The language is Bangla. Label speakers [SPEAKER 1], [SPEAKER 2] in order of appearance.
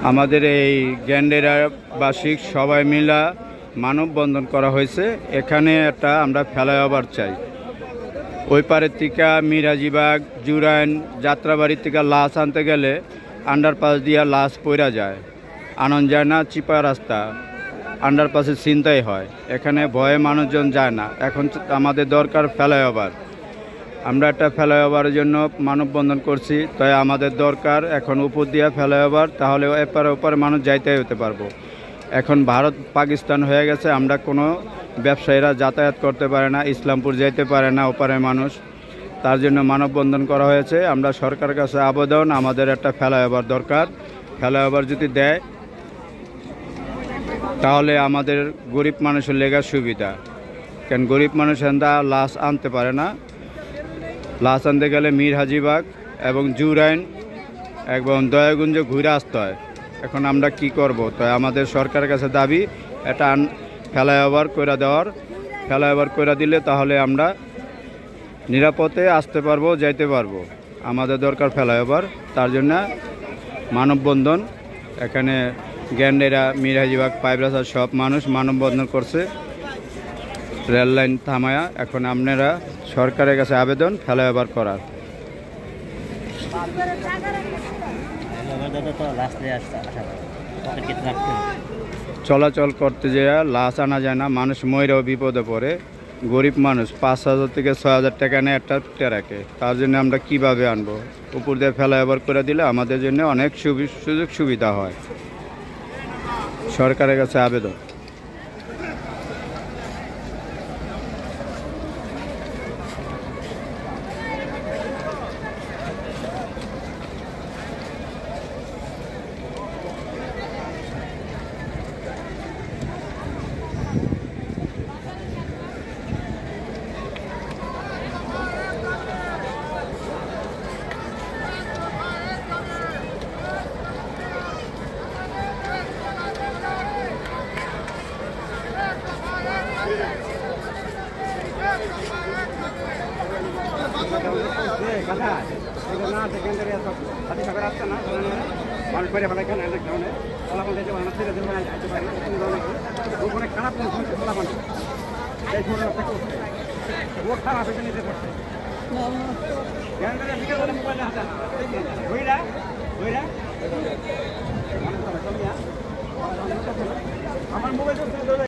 [SPEAKER 1] আমাদের এই গ্যান্ডেরা বার্ষিক সবাই মিলা মানববন্ধন করা হয়েছে। এখানে একটা আমরা ফ্লাইওভার চাই। ওই পারের থেকে মিরাজিবাগ জুরাইন যাত্রাবাড়ির থেকে লাশ আনতে গেলে আন্ডারপাস দিয়ে লাশ পড়া যায়, আনন্দ যায় না, চিপা রাস্তা, আন্ডারপাসে ছিনতাই হয়, এখানে ভয়ে মানুষজন যায় না। এখন আমাদের দরকার ফ্লাইওভার। আমরা একটা ফ্লাইওভারের জন্য মানববন্ধন করছি, তাই আমাদের দরকার এখন উপর দিয়ে ফ্লাইওভার, তাহলে এপারে ওপারে মানুষ যাইতে হতে পারবো। এখন ভারত পাকিস্তান হয়ে গেছে, আমরা কোনো ব্যবসায়ীরা যাতায়াত করতে পারে না, ইসলামপুর যাইতে পারে না ওপারে মানুষ। তার জন্য মানববন্ধন করা হয়েছে। আমরা সরকারের কাছে আবেদন, আমাদের একটা ফ্লাইওভার দরকার। ফ্লাইওভার যদি দেয় তাহলে আমাদের গরিব মানুষের লেগা সুবিধা। কারণ গরিব মানুষ এন্দা লাশ আনতে পারে না, লাশ আনতে গেলে মীর হাজিবাগ এবং জুরাইন এবং দয়াগুঞ্জ ঘুরে আসতে হয়। এখন আমরা কি করব? তাই আমাদের সরকারের কাছে দাবি এটা ফ্লাইওভার করে দেওয়ার। ফ্লাইওভার করে দিলে তাহলে আমরা নিরাপদে আসতে পারবো, যাইতে পারবো। আমাদের দরকার ফ্লাইওভার, তার জন্য মানববন্ধন। এখানে গ্যান্ডেরা মীর হাজিবাগ পাইপরাসার সব মানুষ মানববন্ধন করছে রেল লাইন থামায়া। এখন আপনারা সরকারের কাছে আবেদন ফ্লাইওভার করার। চলাচল করতে যেয়ে লাশ আনা যায় না, মানুষ ময়রাও বিপদে পড়ে। গরিব মানুষ 5,000 থেকে 6,000 টাকা নেয় একটা ট্রাকে, তার জন্য আমরা কিভাবে আনবো? উপর দিয়ে ফ্লাইওভার করে দিলে আমাদের জন্য অনেক সুযোগ সুবিধা হয়। সরকারের কাছে আবেদন।
[SPEAKER 2] আমার মোবাইল